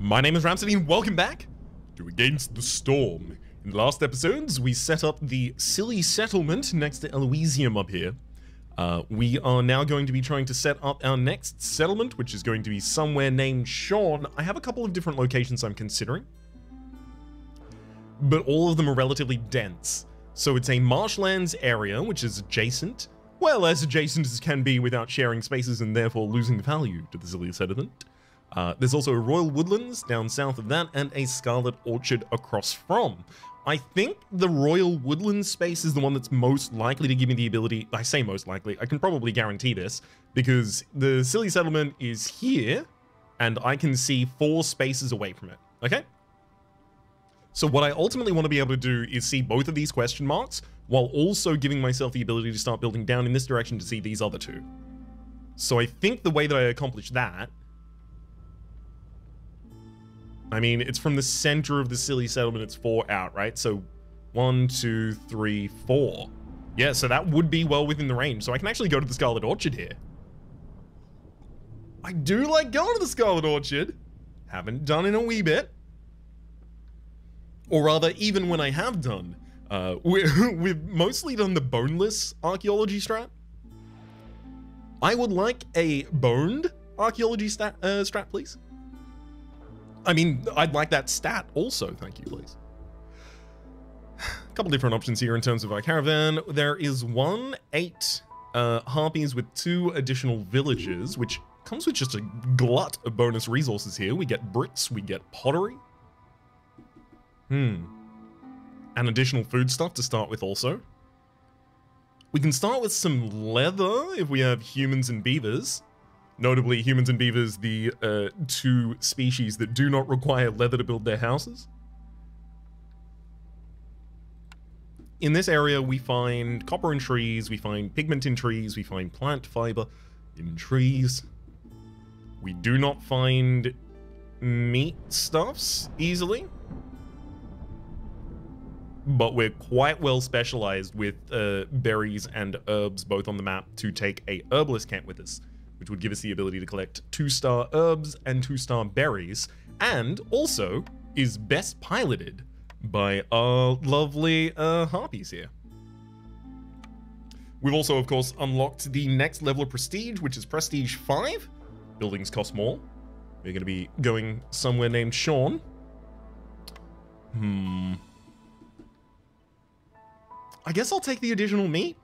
My name is Rhapsody and welcome back to Against the Storm. In the last episodes, we set up the silly settlement next to Elysium up here. We are now going to be trying to set up our next settlement, which is going to be somewhere named Sean. I have a couple of different locations I'm considering, but all of them are relatively dense. So it's a marshlands area, which is adjacent, well, as adjacent as can be without sharing spaces and therefore losing value to the silly settlement. There's also a Royal Woodlands down south of that and a Scarlet Orchard across from. I think the Royal Woodlands space is the one that's most likely to give me the ability, I say most likely, I can probably guarantee this, because the silly settlement is here and I can see 4 spaces away from it, okay? So what I ultimately want to be able to do is see both of these question marks while also giving myself the ability to start building down in this direction to see these other 2. So I think the way that I accomplish that, I mean, it's from the center of the silly settlement, it's 4 out, right? So 1, 2, 3, 4. Yeah, so that would be well within the range. So I can actually go to the Scarlet Orchard here. I do like going to the Scarlet Orchard. Haven't done in a wee bit. Or rather, even when I have done, we've mostly done the boneless archaeology strat. I would like a boned archaeology strat, please. I mean, I'd like that stat also, thank you, please. A couple different options here in terms of our caravan. There is 8 harpies with 2 additional villages, which comes with just a glut of bonus resources here. We get bricks, we get pottery. And additional food stuff to start with also. We can start with some leather if we have humans and beavers. Notably, humans and beavers, the 2 species that do not require leather to build their houses. In this area, we find copper in trees, we find pigment in trees, we find plant fiber in trees. We do not find meat stuffs easily, but we're quite well specialized with berries and herbs both on the map to take a herbalist camp with us, which would give us the ability to collect 2-star herbs and 2-star berries, and also is best piloted by our lovely harpies here. We've also, of course, unlocked the next level of prestige, which is Prestige 5. Buildings cost more. We're going to be going somewhere named Sean. I guess I'll take the additional meat.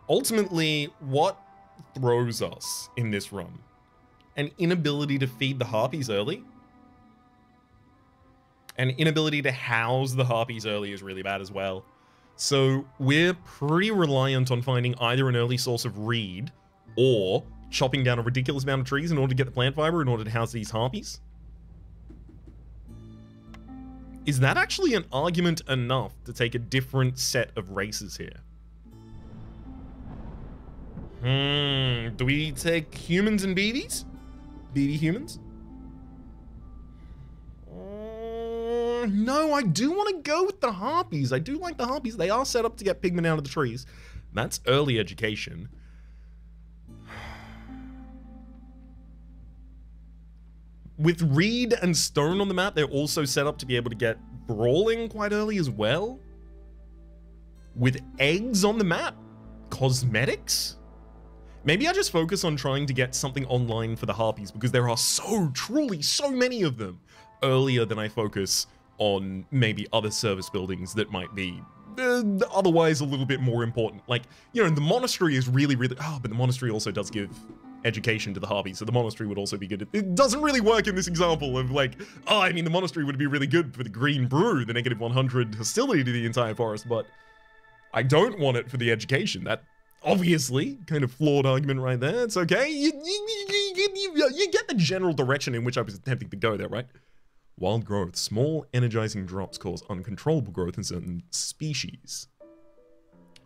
Ultimately, what throws us in this run? An inability to feed the harpies early. An inability to house the harpies early is really bad as well. So we're pretty reliant on finding either an early source of reed or chopping down a ridiculous amount of trees in order to get the plant fiber in order to house these harpies. Is that actually an argument enough to take a different set of races here? Do we take humans and BBs? BB humans? No, I do want to go with the harpies. I do like the harpies. They are set up to get pigment out of the trees. That's early education. With reed and stone on the map, they're also set up to be able to get brawling quite early as well. With eggs on the map, cosmetics? Maybe I just focus on trying to get something online for the harpies because there are truly so many of them earlier than I focus on maybe other service buildings that might be otherwise a little bit more important. Like, you know, the monastery is really, but the monastery also does give education to the harpies, so the monastery would also be good. It doesn't really work in this example of like, I mean, the monastery would be really good for the green brew, the -100 hostility to the entire forest, but I don't want it for the education. That obviously kind of flawed argument right there. It's okay. You get the general direction in which I was attempting to go there, right? Wild growth. Small energizing drops cause uncontrollable growth in certain species.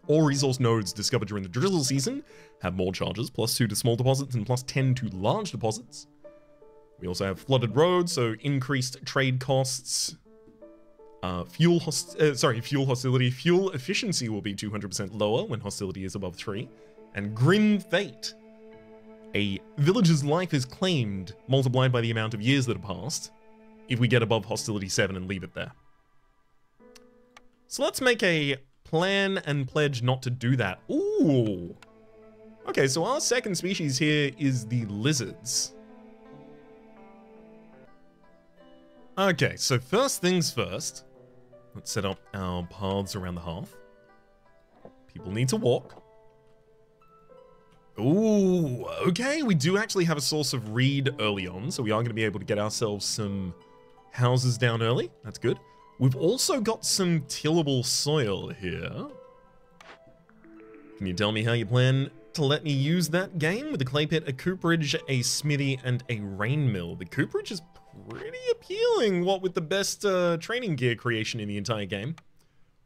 All resource nodes discovered during the drizzle season have more charges, +2 to small deposits and +10 to large deposits. We also have flooded roads, so increased trade costs. Fuel hostility. Fuel efficiency will be 200% lower when hostility is above 3. And Grim Fate. A villager's life is claimed, multiplied by the amount of years that have passed, if we get above hostility 7 and leave it there. So let's make a plan and pledge not to do that. Ooh. Okay, so our second species here is the lizards. Okay, so first things first. Let's set up our paths around the hearth. People need to walk. Ooh, okay, we do actually have a source of reed early on, so we are going to be able to get ourselves some houses down early. That's good. We've also got some tillable soil here. Can you tell me how you plan to let me use that game? With a clay pit, a cooperage, a smithy, and a rain mill. The cooperage is pretty appealing, what with the best training gear creation in the entire game.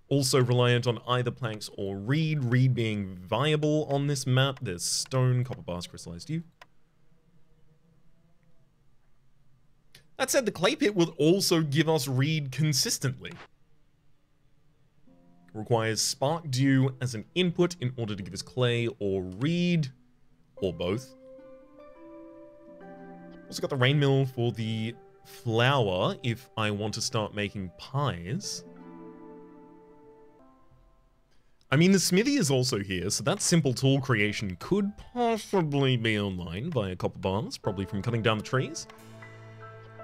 Also reliant on either planks or reed, reed being viable on this map. There's stone, copper bars, crystallized yew. That said, the clay pit will also give us reed consistently. Requires spark dew as an input in order to give us clay or reed, or both. Also got the rain mill for the flour if I want to start making pies. I mean, the smithy is also here, so that simple tool creation could possibly be online via copper bars, probably from cutting down the trees.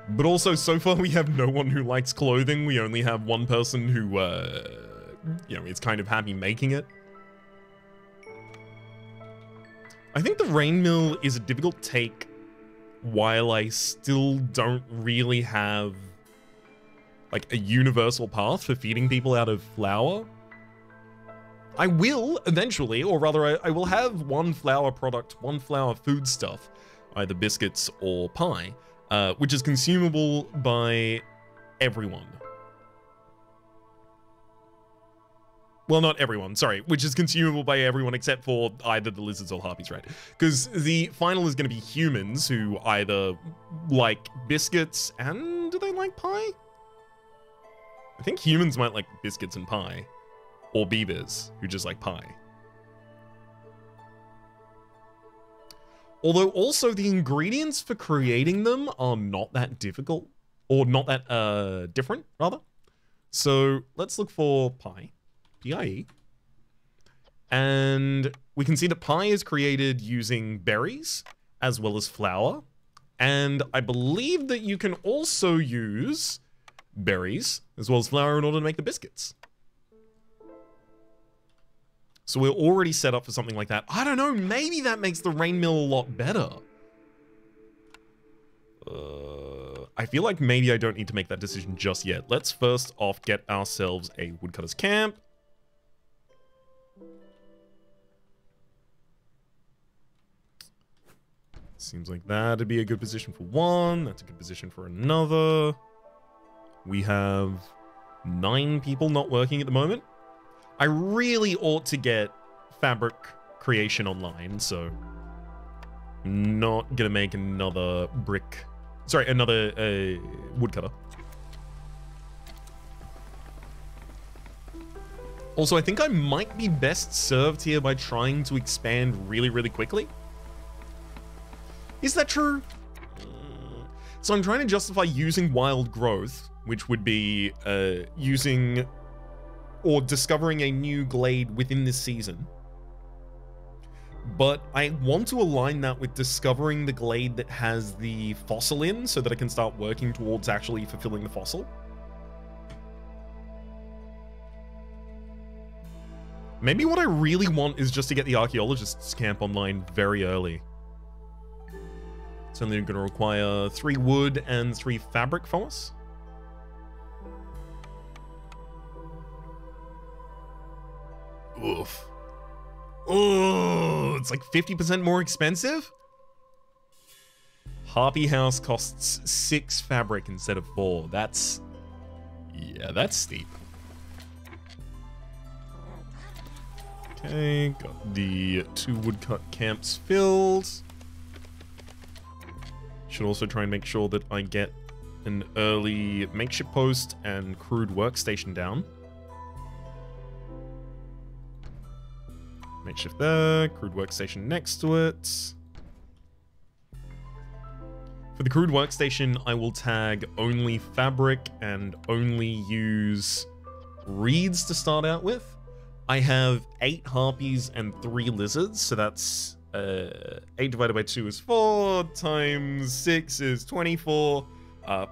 But also, so far we have no one who likes clothing. We only have one person who, you know, is kind of happy making it. I think the rain mill is a difficult take while I still don't really have, like, a universal path for feeding people out of flour. I will eventually, or rather I will have one flour product, one flour foodstuff, either biscuits or pie, which is consumable by everyone. Well, not everyone, sorry, which is consumable by everyone except for either the lizards or harpies, right? Because the final is going to be humans who either like biscuits and do they like pie? I think humans might like biscuits and pie. Or beavers, who just like pie. Although also the ingredients for creating them are not that difficult. Or not that, different, rather. So, let's look for pie. P-I-E. And we can see that pie is created using berries, as well as flour. And I believe that you can also use berries, as well as flour, in order to make the biscuits. So we're already set up for something like that. I don't know, maybe that makes the rain mill a lot better. I feel like maybe I don't need to make that decision just yet. Let's first off get ourselves a woodcutter's camp. Seems like that'd be a good position for one. That's a good position for another. We have 9 people not working at the moment. I really ought to get fabric creation online, so not gonna make another brick. Sorry, another woodcutter. Also, I think I might be best served here by trying to expand really, really quickly. Is that true? So I'm trying to justify using wild growth, which would be using or discovering a new glade within this season. But I want to align that with discovering the glade that has the fossil in so that I can start working towards actually fulfilling the fossil. Maybe what I really want is just to get the archaeologist's camp online very early. It's only going to require 3 wood and 3 fabric from us. Oof. Oh, it's like 50% more expensive? Harpy house costs 6 fabric instead of 4. That's... yeah, that's steep. Okay, got the 2 woodcut camps filled. Should also try and make sure that I get an early makeshift post and crude workstation down. Makeshift there, crude workstation next to it. For the crude workstation, I will tag only fabric and only use reeds to start out with. I have 8 harpies and 3 lizards, so that's 8 divided by 2 is 4, times 6 is 24,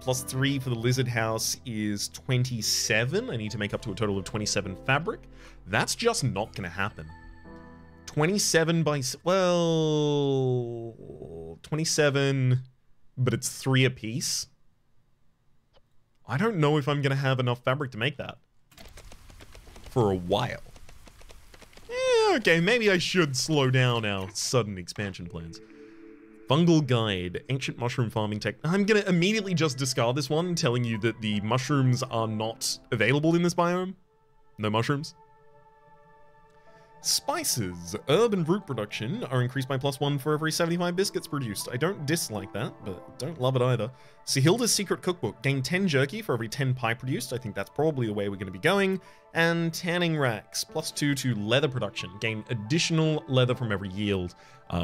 plus 3 for the lizard house is 27. I need to make up to a total of 27 fabric. That's just not going to happen. 27 by, well, 27, but it's 3 apiece. I don't know if I'm going to have enough fabric to make that for a while. Okay, maybe I should slow down our sudden expansion plans. Fungal Guide, Ancient Mushroom Farming Tech. I'm gonna immediately just discard this one, telling you that the mushrooms are not available in this biome. No mushrooms. Spices. Herb and root production are increased by +1 for every 75 biscuits produced. I don't dislike that, but don't love it either. Sihilda's Secret Cookbook. Gain 10 jerky for every 10 pie produced. I think that's probably the way we're going to be going. And tanning racks. +2 to leather production. Gain additional leather from every yield.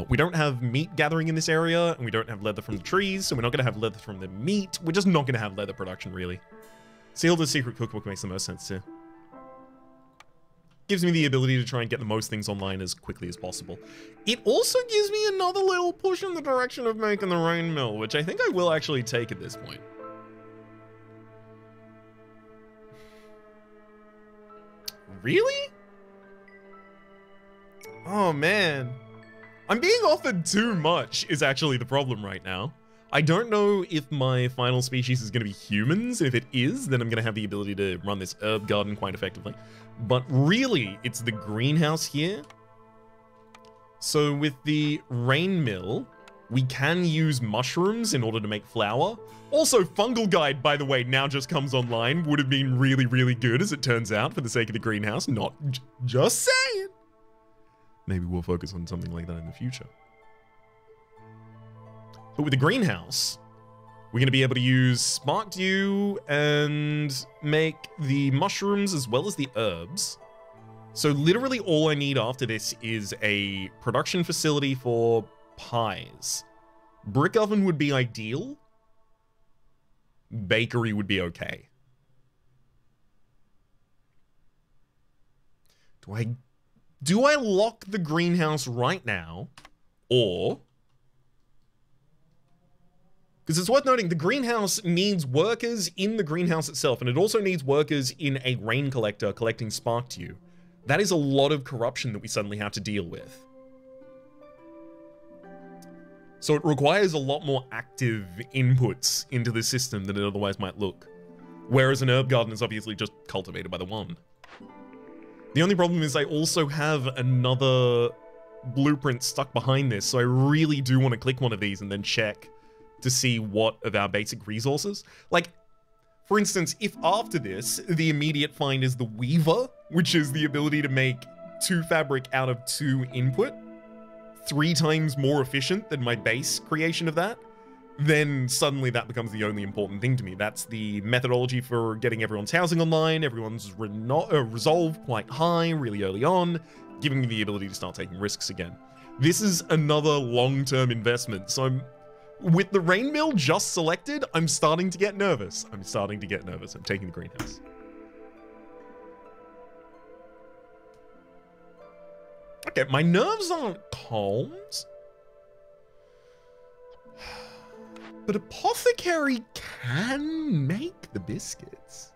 We don't have meat gathering in this area, and we don't have leather from the trees, so we're not going to have leather from the meat. We're just not going to have leather production, really. Sihilda's Secret Cookbook makes the most sense, too. Gives me the ability to try and get the most things online as quickly as possible. It also gives me another little push in the direction of making the rain mill, which I think I will actually take at this point. Really? Oh man. I'm being offered too much is actually the problem right now. I don't know if my final species is going to be humans. If it is, then I'm going to have the ability to run this herb garden quite effectively. But really, it's the greenhouse here. So with the rain mill, we can use mushrooms in order to make flour. Also, Fungal Guide, by the way, now just comes online. Would have been really, really good, as it turns out, for the sake of the greenhouse. Not just saying. Maybe we'll focus on something like that in the future. But with the greenhouse, we're going to be able to use Spark Dew and make the mushrooms as well as the herbs. So literally all I need after this is a production facility for pies. Brick oven would be ideal. Bakery would be okay. Do I lock the greenhouse right now, or... Because it's worth noting, the greenhouse needs workers in the greenhouse itself, and it also needs workers in a rain collector collecting Spark Dew. That is a lot of corruption that we suddenly have to deal with. So it requires a lot more active inputs into the system than it otherwise might look. Whereas an herb garden is obviously just cultivated by the one. The only problem is I also have another blueprint stuck behind this, so I really do want to click one of these and then check to see what of our basic resources. Like, for instance, if after this, the immediate find is the Weaver, which is the ability to make 2 fabric out of 2 input, 3 times more efficient than my base creation of that, then suddenly that becomes the only important thing to me. That's the methodology for getting everyone's housing online, everyone's resolve quite high really early on, giving me the ability to start taking risks again. This is another long-term investment, so with the rain mill just selected, I'm starting to get nervous. I'm taking the greenhouse. Okay, my nerves aren't calmed. But Apothecary can make the biscuits.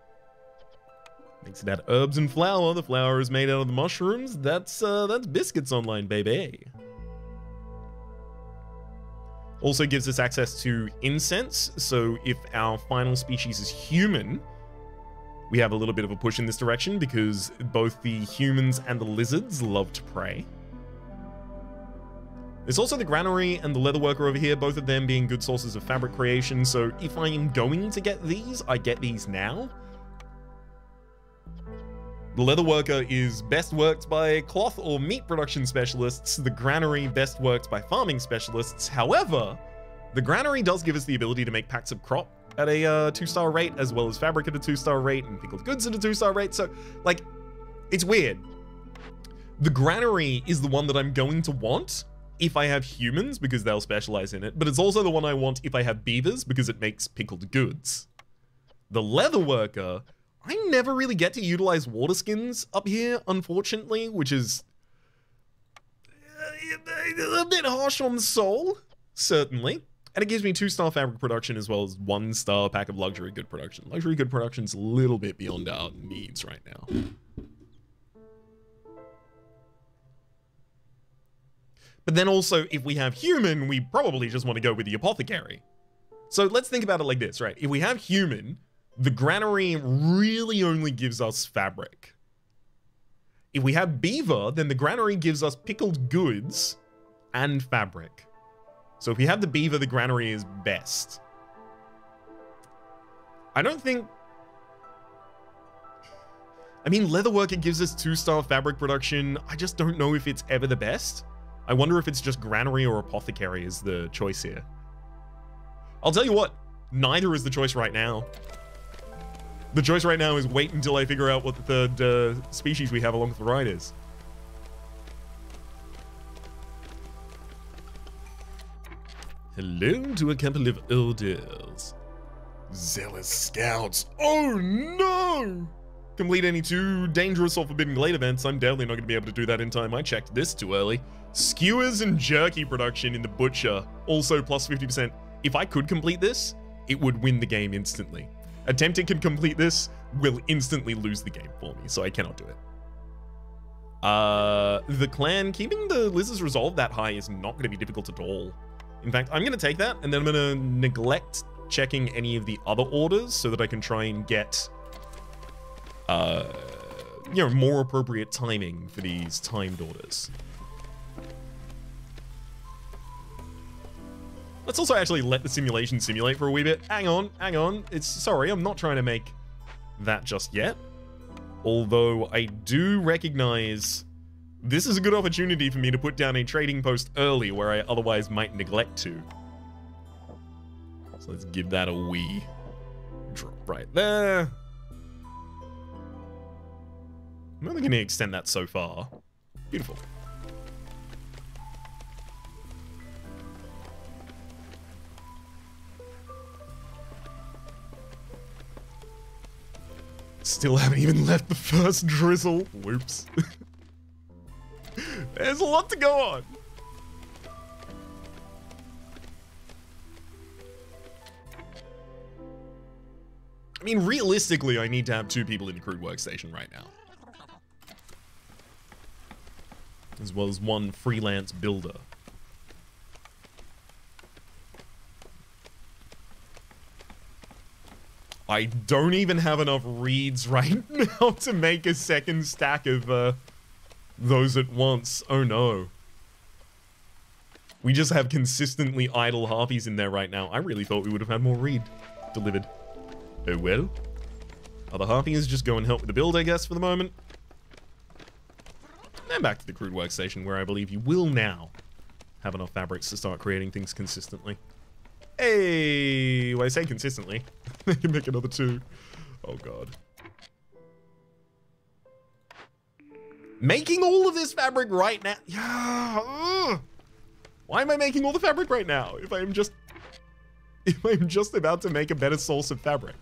Makes it out of herbs and flour. The flour is made out of the mushrooms. That's biscuits online, baby. Also gives us access to incense, so if our final species is human, we have a little bit of a push in this direction because both the humans and the lizards love to pray. There's also the granary and the leatherworker over here, both of them being good sources of fabric creation, so if I am going to get these, I get these now. The leatherworker is best worked by cloth or meat production specialists. The granary best worked by farming specialists. However, the granary does give us the ability to make packs of crop at a 2-star rate, as well as fabric at a 2-star rate, and pickled goods at a 2-star rate. So, like, it's weird. The granary is the one that I'm going to want, if I have humans, because they'll specialize in it, but it's also the one I want if I have beavers, because it makes pickled goods. The leather worker, I never really get to utilize water skins up here, unfortunately, which is a bit harsh on the soul, certainly. And it gives me 2-star fabric production as well as 1-star pack of luxury good production. Luxury good production's a little bit beyond our needs right now. But then also, if we have human, we probably just want to go with the apothecary. So let's think about it like this, right? If we have human, the granary really only gives us fabric. If we have beaver, then the granary gives us pickled goods and fabric. So if we have the beaver, the granary is best. I don't think... I mean, leatherworker gives us 2-star fabric production. I just don't know if it's ever the best. I wonder if it's just granary or apothecary is the choice here. I'll tell you what, neither is the choice right now. The choice right now is wait until I figure out what the third species we have along the right is. Hello to a couple of elders. Zealous scouts. Oh no! Complete any 2 dangerous or forbidden glade events. I'm definitely not going to be able to do that in time. I checked this too early. Skewers and jerky production in the butcher. Also plus 50%. If I could complete this, it would win the game instantly. Attempting to complete this will instantly lose the game for me, so I cannot do it. The clan, keeping the Lizard's Resolve that high is not going to be difficult at all. In fact, I'm going to take that, and then I'm going to neglect checking any of the other orders so that I can try and get, you know, more appropriate timing for these timed orders. Let's also actually let the simulation simulate for a wee bit. Hang on, hang on. Sorry, I'm not trying to make that just yet. Although I do recognize this is a good opportunity for me to put down a trading post early where I otherwise might neglect to. So let's give that a wee drop right there. I'm only going to extend that so far. Beautiful. Still haven't even left the first drizzle. Whoops. There's a lot to go on. I mean, realistically, I need to have 2 people in the crude workstation right now. As well as 1 freelance builder. I don't even have enough reeds right now to make a second stack of those at once. Oh no. We just have consistently idle harpies in there right now. I really thought we would have had more reed delivered. Oh well. Other harpies just go and help with the build, I guess, for the moment. And back to the crude workstation, where I believe you will now have enough fabrics to start creating things consistently. Hey, when I say consistently, I can make another 2. Oh god. Making all of this fabric right now. Yeah. Why am I making all the fabric right now? If I'm just about to make a better source of fabric.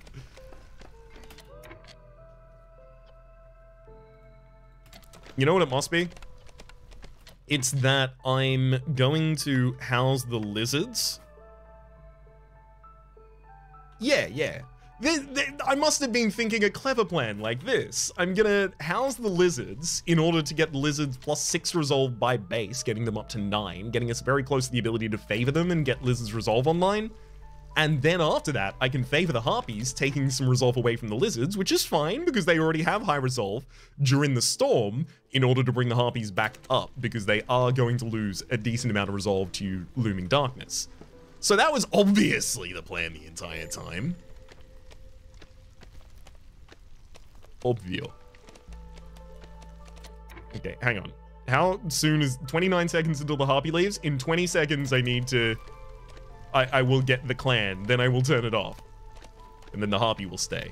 You know what it must be? It's that I'm going to house the lizards. Yeah. I must have been thinking a clever plan like this. I'm gonna house the lizards in order to get lizards plus 6 resolve by base, getting them up to 9, getting us very close to the ability to favor them and get lizards resolve online. And then after that, I can favor the harpies, taking some resolve away from the lizards, which is fine because they already have high resolve during the storm in order to bring the harpies back up because they are going to lose a decent amount of resolve to looming darkness. So that was obviously the plan the entire time. Obvio. Okay, hang on. How soon is 29 seconds until the harpy leaves? In 20 seconds, I need to... I will get the clan, then I will turn it off. And then the harpy will stay.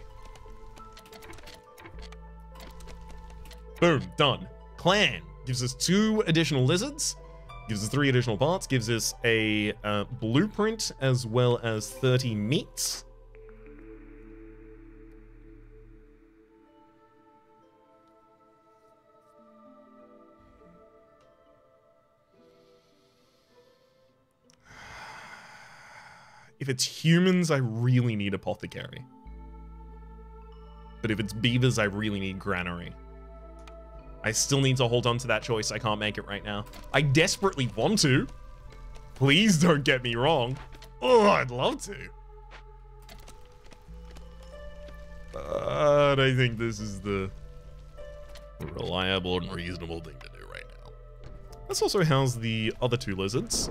Boom, done. Clan gives us 2 additional lizards. Gives us 3 additional parts, gives us a blueprint as well as 30 meats. If it's humans, I really need apothecary. But if it's beavers, I really need granary. I still need to hold on to that choice. I can't make it right now. I desperately want to. Please don't get me wrong. Oh, I'd love to. But I think this is the reliable and reasonable thing to do right now. Let's also house the other 2 lizards.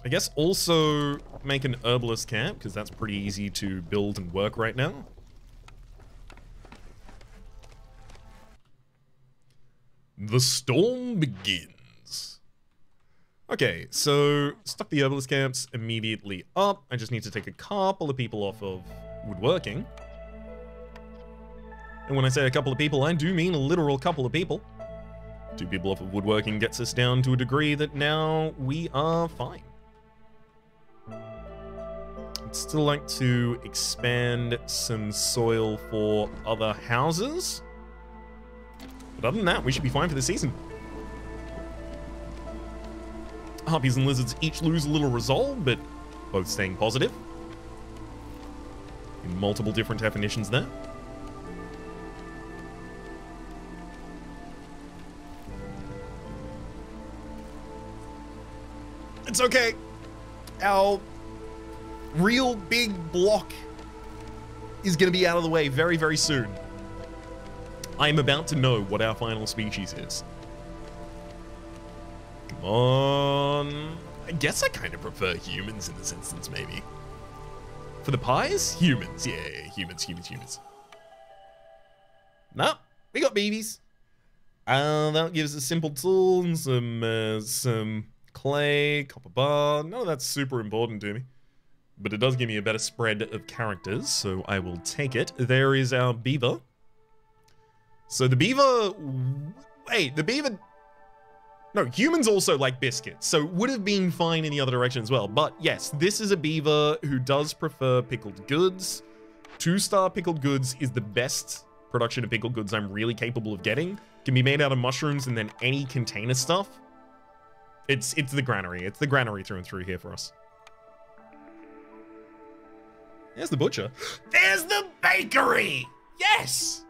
I guess also make an herbalist camp, because that's pretty easy to build and work right now. The storm begins. Okay, so stock the herbalist camps immediately up. I just need to take a couple of people off of woodworking. And when I say a couple of people, I do mean a literal couple of people. 2 people off of woodworking gets us down to a degree that now we are fine. I'd still like to expand some soil for other houses. But other than that, we should be fine for the season. Harpies and lizards each lose a little resolve, but both staying positive. In multiple different definitions there. It's okay. Our real big block is going to be out of the way very, very soon. I am about to know what our final species is. Come on. I guess I kind of prefer humans in this instance, maybe. For the pies? Humans. Yeah, humans. Nah, we got babies. That gives us simple tools, some clay, copper bar. None of that's super important to me. But it does give me a better spread of characters, so I will take it. There is our beaver. So the beaver... Wait, the beaver... No, humans also like biscuits, so would have been fine in the other direction as well. But yes, this is a beaver who does prefer pickled goods. 2-star pickled goods is the best production of pickled goods I'm really capable of getting. Can be made out of mushrooms and then any container stuff. It's the granary. It's the granary through and through here for us. There's the butcher. There's the bakery! Yes!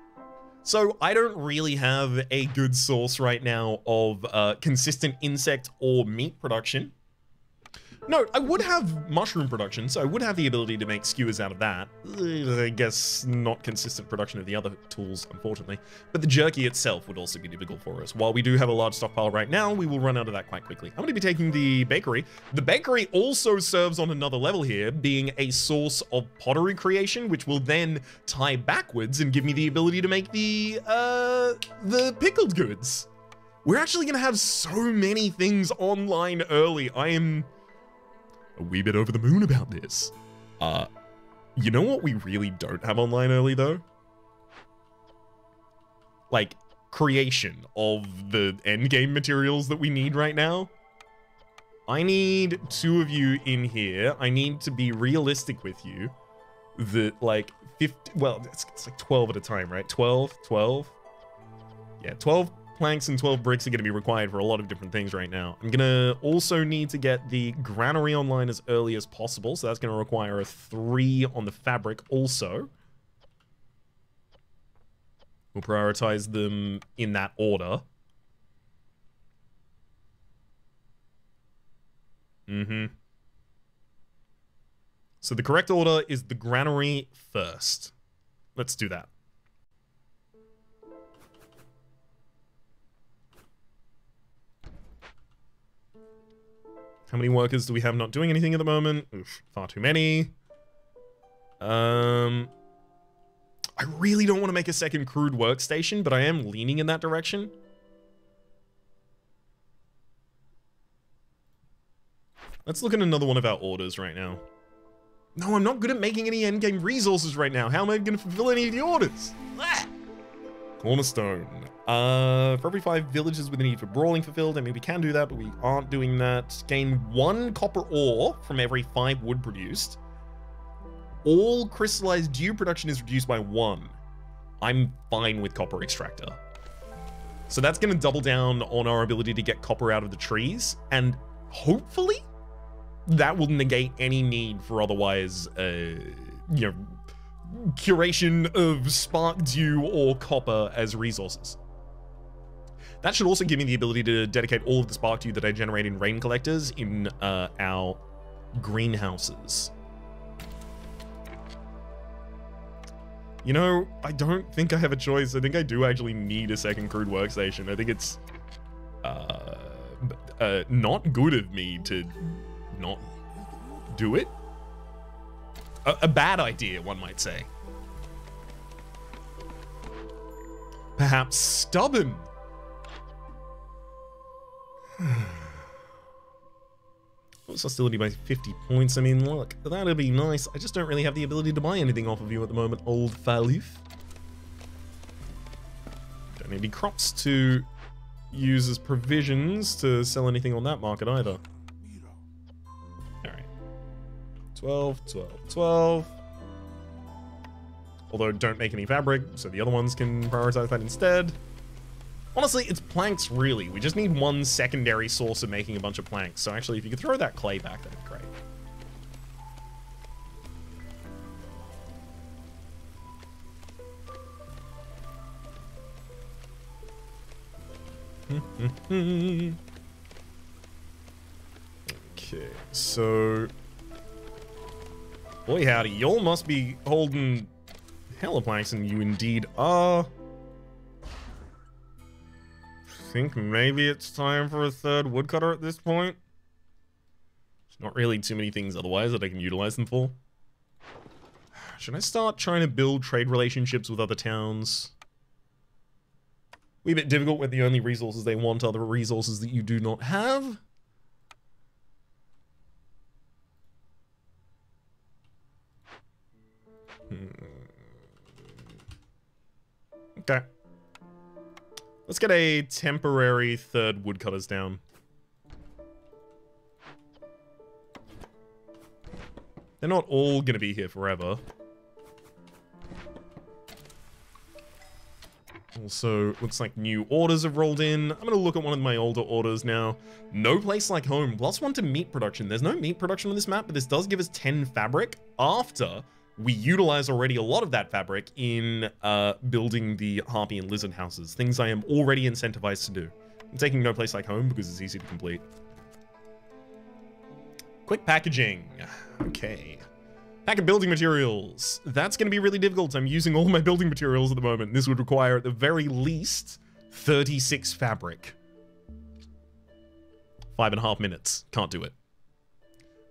So I don't really have a good source right now of consistent insect or meat production. No, I would have mushroom production, so I would have the ability to make skewers out of that. I guess not consistent production of the other tools, unfortunately. But the jerky itself would also be difficult for us. While we do have a large stockpile right now, we will run out of that quite quickly. I'm going to be taking the bakery. The bakery also serves on another level here, being a source of pottery creation, which will then tie backwards and give me the ability to make the pickled goods. We're actually going to have so many things online early. I am a wee bit over the moon about this. You know what we really don't have online early, though? Like, creation of the endgame materials that we need right now. I need 2 of you in here. I need to be realistic with you that, like, 50... Well, it's like 12 at a time, right? 12? Yeah, 12 planks and 12 bricks are going to be required for a lot of different things right now. I'm going to also need to get the granary online as early as possible, so that's going to require a 3 on the fabric also. We'll prioritize them in that order. So the correct order is the granary first. Let's do that. How many workers do we have not doing anything at the moment? Oof, far too many. I really don't want to make a second crude workstation, but I am leaning in that direction. Let's look at another one of our orders right now. No, I'm not good at making any endgame resources right now. How am I going to fulfill any of the orders? Cornerstone. For every 5 villages with a need for brawling fulfilled, I mean, we can do that, but we aren't doing that. Gain 1 copper ore from every 5 wood produced. All crystallized dew production is reduced by 1. I'm fine with copper extractor. So that's going to double down on our ability to get copper out of the trees, and hopefully that will negate any need for otherwise, curation of spark dew or copper as resources. That should also give me the ability to dedicate all of the spark dew that I generate in rain collectors in our greenhouses. You know, I don't think I have a choice. I think I do actually need a second crude workstation. I think it's not good of me to not do it. A bad idea, one might say. Perhaps stubborn. What's hostility by 50 points? I mean, look, that'd be nice. I just don't really have the ability to buy anything off of you at the moment, old Falif. Don't need any crops to use as provisions to sell anything on that market either. Alright. 12, 12, 12. Although, don't make any fabric, so the other ones can prioritize that instead. Honestly, it's planks, really. We just need 1 secondary source of making a bunch of planks. So actually, if you could throw that clay back, that'd be great. Okay, so... Boy howdy, y'all must be holding hella planks, and you indeed are. Think maybe it's time for a 3rd woodcutter at this point. There's not really too many things otherwise that I can utilize them for. Should I start trying to build trade relationships with other towns? Wee bit difficult when the only resources they want are the resources that you do not have. Okay. Let's get a temporary 3rd woodcutters down. They're not all gonna be here forever. Also, looks like new orders have rolled in. I'm gonna look at one of my older orders now. No place like home. +1 to meat production. There's no meat production on this map, but this does give us 10 fabric after we utilize already a lot of that fabric in building the harpy and lizard houses, things I am already incentivized to do. I'm taking no place like home because it's easy to complete. Quick packaging. Okay. Pack of building materials. That's going to be really difficult. I'm using all my building materials at the moment. This would require at the very least 36 fabric. 5.5 minutes. Can't do it.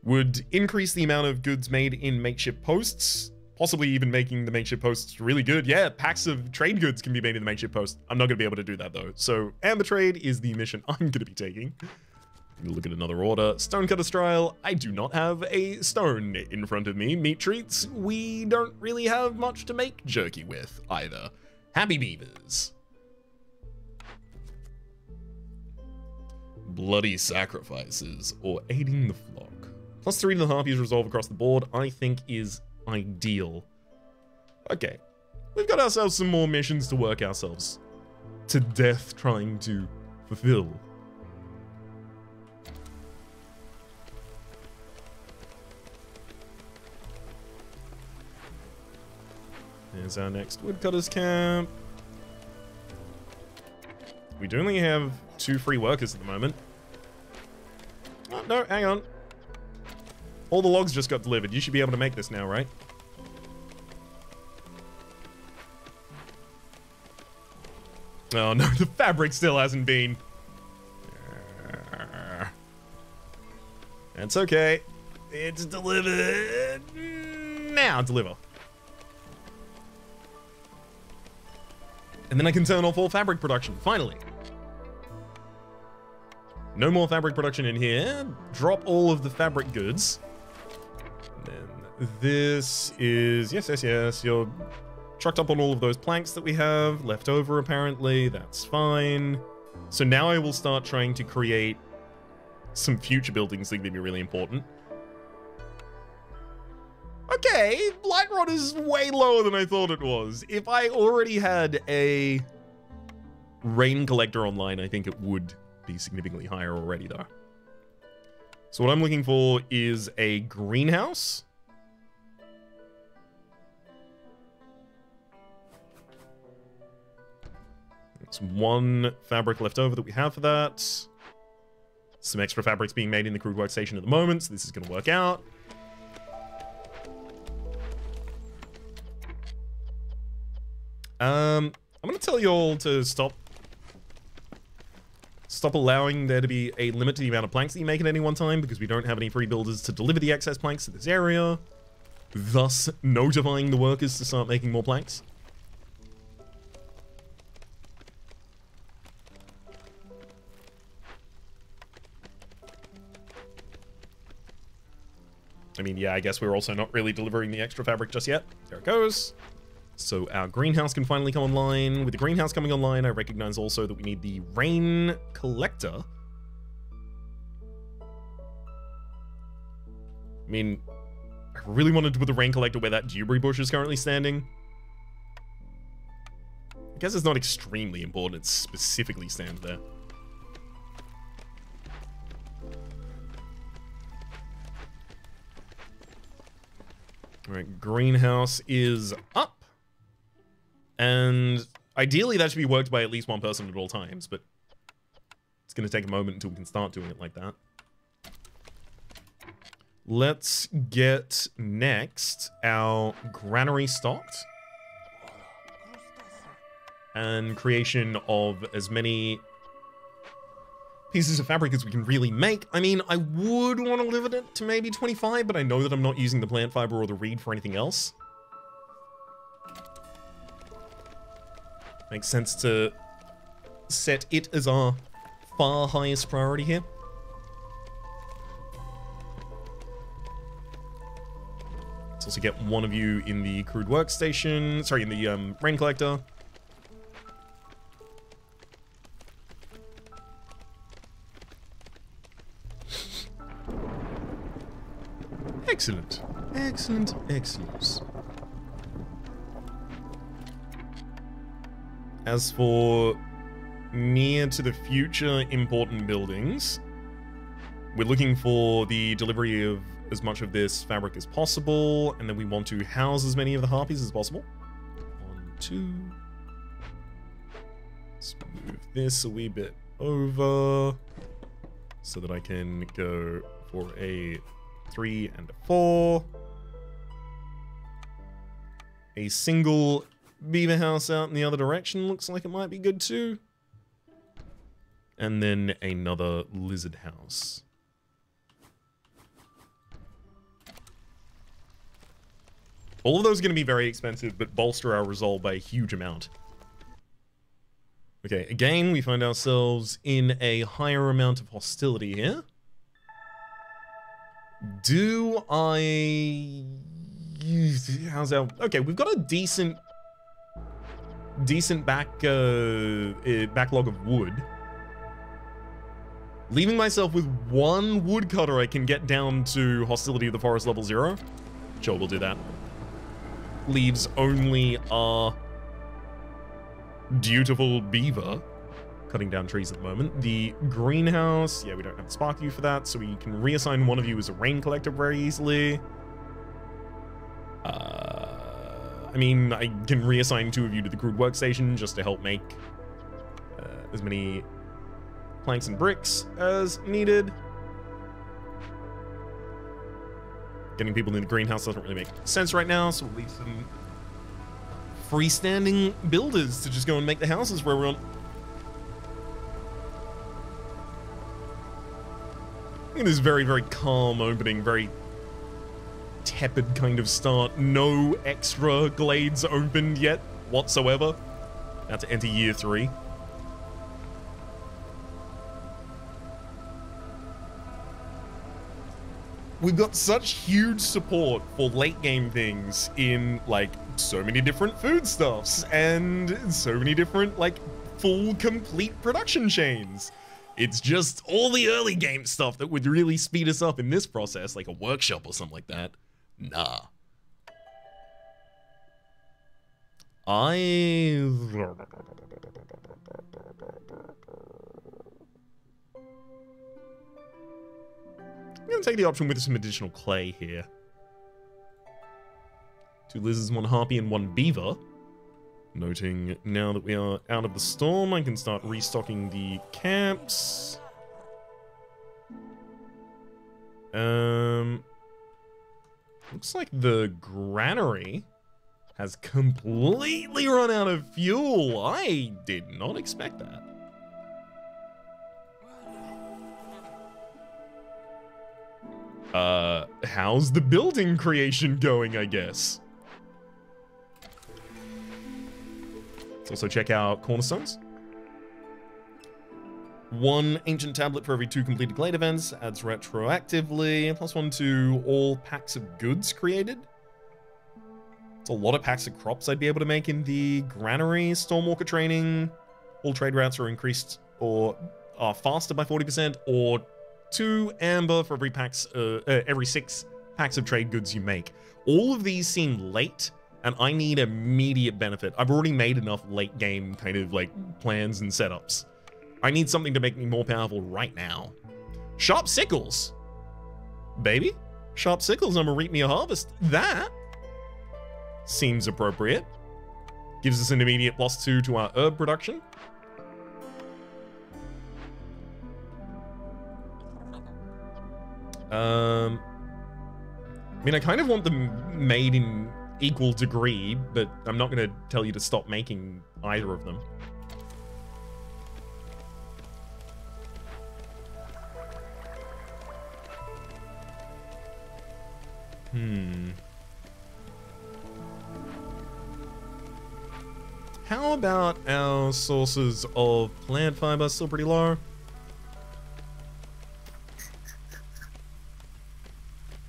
Would increase the amount of goods made in makeshift posts, possibly even making the makeshift posts really good. Yeah, packs of trade goods can be made in the makeshift post. I'm not going to be able to do that though. So, amber trade is the mission I'm going to be taking. Look at another order. Stonecutter Strile. I do not have a stone in front of me. Meat treats. We don't really have much to make jerky with either. Happy beavers. Bloody sacrifices or aiding the flock. +3 to the harpies resolve across the board, I think is ideal. Okay, we've got ourselves some more missions to work ourselves to death trying to fulfill. There's our next woodcutters camp. We do only have 2 free workers at the moment. Oh, no, hang on. All the logs just got delivered. You should be able to make this now, right? Oh no, the fabric still hasn't been. That's okay. It's delivered. Now deliver. And then I can turn off all fabric production, finally. No more fabric production in here. Drop all of the fabric goods. And then this is... Yes. You're trucked up on all of those planks that we have left over, apparently. That's fine. So now I will start trying to create some future buildings that are going to be really important. Okay, Light Rod is way lower than I thought it was. If I already had a rain collector online, I think it would be significantly higher already, though. So what I'm looking for is a greenhouse. There's one fabric left over that we have for that. Some extra fabrics being made in the crude workstation at the moment, so this is going to work out. I'm going to tell you all to stop allowing there to be a limit to the amount of planks that you make at any one time, because we don't have any free builders to deliver the excess planks to this area, thus notifying the workers to start making more planks. I mean, yeah, I guess we're also not really delivering the extra fabric just yet. There it goes. So our greenhouse can finally come online. With the greenhouse coming online, I recognize also that we need the rain collector. I mean, I really wanted to put the rain collector where that dewberry bush is currently standing. I guess it's not extremely important. It specifically stands there. All right, greenhouse is up. And ideally that should be worked by at least one person at all times, but it's going to take a moment until we can start doing it like that. Let's get next our granary stocked. And creation of as many pieces of fabric as we can really make. I mean, I would want to limit it to maybe 25, but I know that I'm not using the plant fiber or the reed for anything else. Makes sense to set it as our far highest priority here. Let's also get one of you in the crude workstation, sorry, in the rain collector. Excellent. Excellent, excellent. As for near to the future important buildings, we're looking for the delivery of as much of this fabric as possible, and then we want to house as many of the harpies as possible. 1, 2. Let's move this a wee bit over so that I can go for a 3 and a 4. A single beaver house out in the other direction looks like it might be good too. And then another lizard house. All of those are going to be very expensive, but bolster our resolve by a huge amount. Okay, again, we find ourselves in a higher amount of hostility here. Do I... How's our... Okay, we've got a decent backlog of wood. Leaving myself with one woodcutter I can get down to hostility of the forest level 0. Sure, we'll do that. Leaves only our dutiful beaver cutting down trees at the moment. The greenhouse, yeah, we don't have spark you for that, so we can reassign one of you as a rain collector very easily. I mean, I can reassign 2 of you to the crude workstation just to help make as many planks and bricks as needed. Getting people in the greenhouse doesn't really make sense right now, so we'll leave some freestanding builders to just go and make the houses for everyone. Look at this very, very calm opening, very tepid kind of start. No extra glades opened yet whatsoever. About to enter year 3. we've got such huge support for late game things in like so many different foodstuffs and so many different like full complete production chains. It's just all the early game stuff that would really speed us up in this process, like a workshop or something like that. Nah. I'm gonna take the option with some additional clay here. 2 lizards, 1 harpy, and 1 beaver. Noting now that we are out of the storm, I can start restocking the camps. Looks like the granary has completely run out of fuel. I did not expect that. How's the building creation going, I guess? Let's also check out cornerstones. 1 ancient tablet for every 2 completed Glade events, adds retroactively, +1 to all packs of goods created. It's a lot of packs of crops I'd be able to make in the granary. Stormwalker training, all trade routes are increased or are faster by 40%, or 2 amber for every 6 packs of trade goods you make. All of these seem late, and I need immediate benefit. I've already made enough late game kind of like plans and setups. I need something to make me more powerful right now. Sharp sickles. Baby. Sharp sickles, I'ma reap me a harvest. That seems appropriate. Gives us an immediate +2 to our herb production. I mean, I kind of want them made in equal degree, but I'm not going to tell you to stop making either of them. How about our sources of plant fiber? Still pretty low.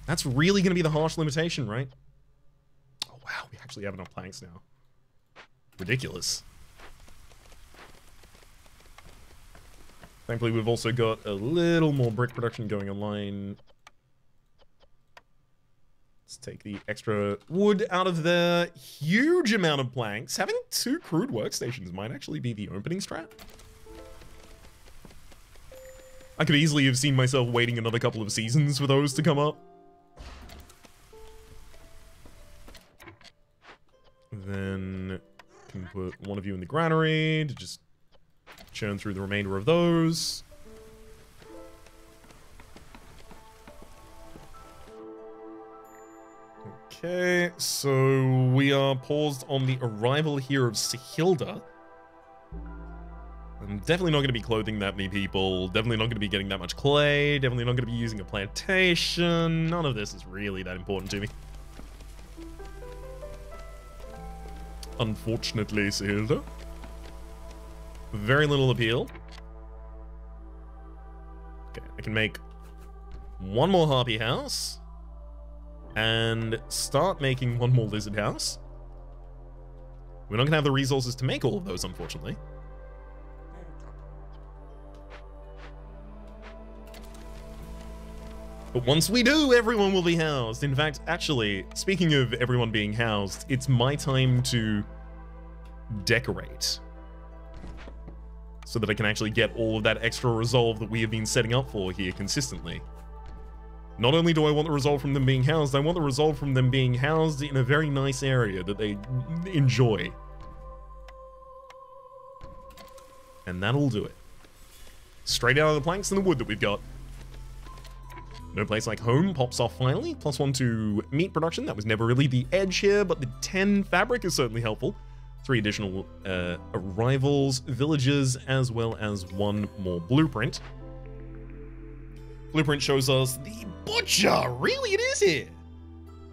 That's really going to be the harsh limitation, right? Oh, wow. We actually have enough planks now. Ridiculous. Thankfully, we've also got a little more brick production going online. Let's take the extra wood out of the huge amount of planks. Having 2 crude workstations might actually be the opening strat. I could easily have seen myself waiting another couple of seasons for those to come up. Then can put one of you in the granary to just churn through the remainder of those. Okay, so we are paused on the arrival here of Sahilda. I'm definitely not going to be clothing that many people, definitely not going to be getting that much clay, definitely not going to be using a plantation. None of this is really that important to me. Unfortunately, Sahilda. Very little appeal. Okay, I can make 1 more harpy house. And start making 1 more lizard house. We're not going to have the resources to make all of those, unfortunately. But once we do, everyone will be housed. In fact, actually, speaking of everyone being housed, it's my time to decorate. So that I can actually get all of that extra resolve that we have been setting up for here consistently. Not only do I want the resolve from them being housed, I want the resolve from them being housed in a very nice area that they enjoy. And that'll do it. Straight out of the planks and the wood that we've got. No place like home pops off finally. +1 to meat production. That was never really the edge here, but the 10 fabric is certainly helpful. 3 additional arrivals, villages, as well as 1 more blueprint. Blueprint shows us the butcher. Really, it is here.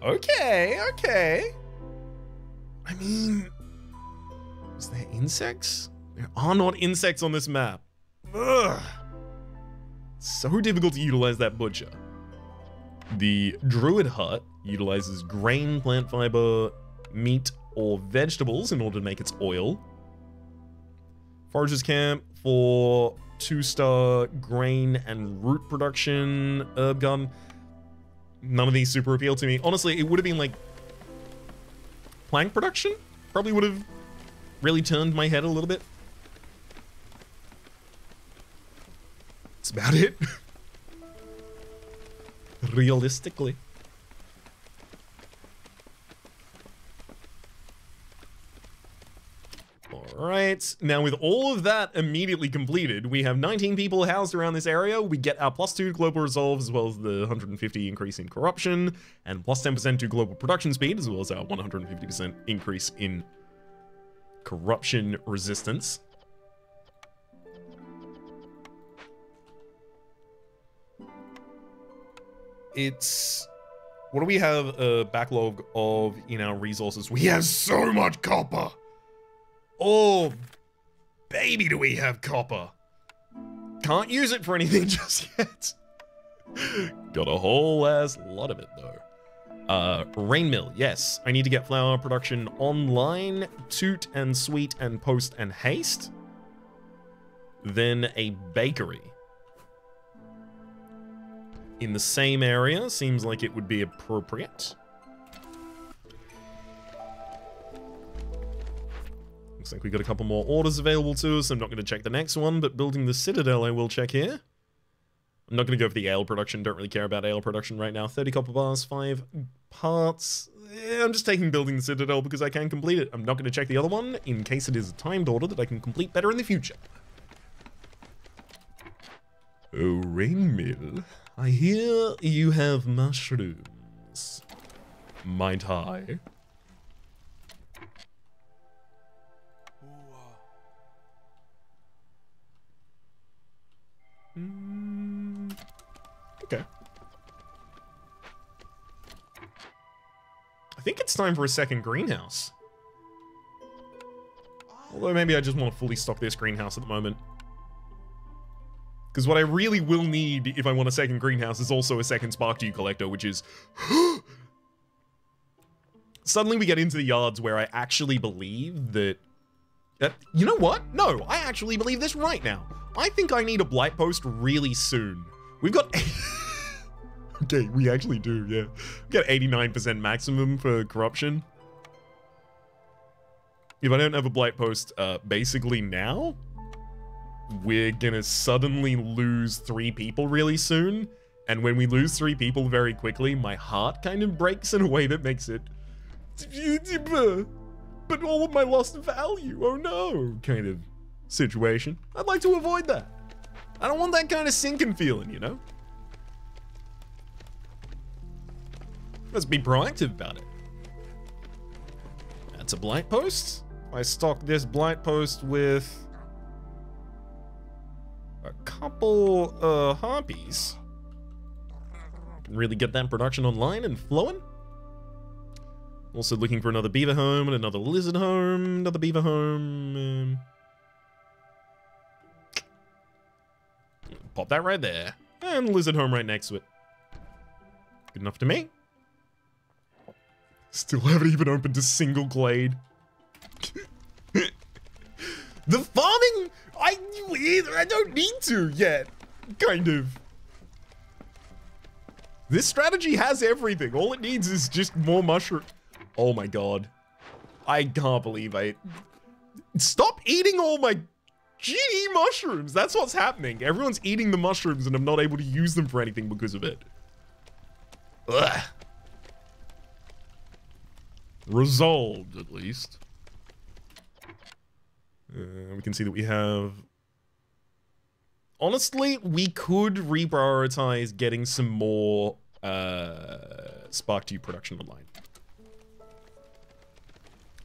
Okay, okay. I mean, is there insects? There are not insects on this map. Ugh. So difficult to utilize that butcher. The Druid Hut utilizes grain, plant fiber, meat, or vegetables in order to make its oil. Forager's Camp for 2-star grain and root production. Herb Garden. None of these super appeal to me. Honestly, it would have been like plank production. Probably would have really turned my head a little bit. That's about it. Realistically. Alright, now with all of that immediately completed, we have 19 people housed around this area. We get our +2 global resolve, as well as the 150 increase in corruption, and +10% to global production speed, as well as our 150% increase in corruption resistance. It's... What do we have a backlog of in our resources? We have so much copper! Oh, baby, do we have copper. Can't use it for anything just yet. Got a whole ass lot of it, though. Rain mill, yes. I need to get flour production online. Toot and sweet and post and haste. Then a bakery. In the same area, seems like it would be appropriate. Looks like we got a couple more orders available to us. I'm not going to check the next one, but building the Citadel I will check here. I'm not going to go for the ale production. Don't really care about ale production right now. 30 copper bars, 5 parts. Yeah, I'm just taking building the Citadel because I can complete it. I'm not going to check the other one in case it is a timed order that I can complete better in the future. Oh, rain mill. I hear you have mushrooms. Might I? Okay. I think it's time for a second greenhouse. Although maybe I just want to fully stock this greenhouse at the moment. Because what I really will need if I want a second greenhouse is also a second Spark Dew collector, which is... Suddenly we get into the yards where I actually believe that... You know what? No, I actually believe this right now. I think I need a blight post really soon. We've got... Okay, we actually do, yeah. We've got 89% maximum for corruption. If I don't have a blight post basically now, we're gonna suddenly lose 3 people really soon. And when we lose 3 people very quickly, my heart kind of breaks in a way that makes it... But all of my lost value, oh no, kind of situation. I'd like to avoid that. I don't want that kind of sinking feeling, you know? Let's be proactive about it. That's a blight post. I stock this blight post with a couple harpies. Can really get that production online and flowing. Also looking for another beaver home and another lizard home, another beaver home. Pop that right there. And lizard home right next to it. Good enough to me. Still haven't even opened a single glade. The farming, I don't need to yet. Kind of. This strategy has everything. All it needs is just more mushroom. Oh my god. I can't believe Stop eating all my GD mushrooms. That's what's happening. Everyone's eating the mushrooms and I'm not able to use them for anything because of it. Ugh. Resolved, at least. We can see that we have... Honestly, we could reprioritize getting some more Spark Dew production online.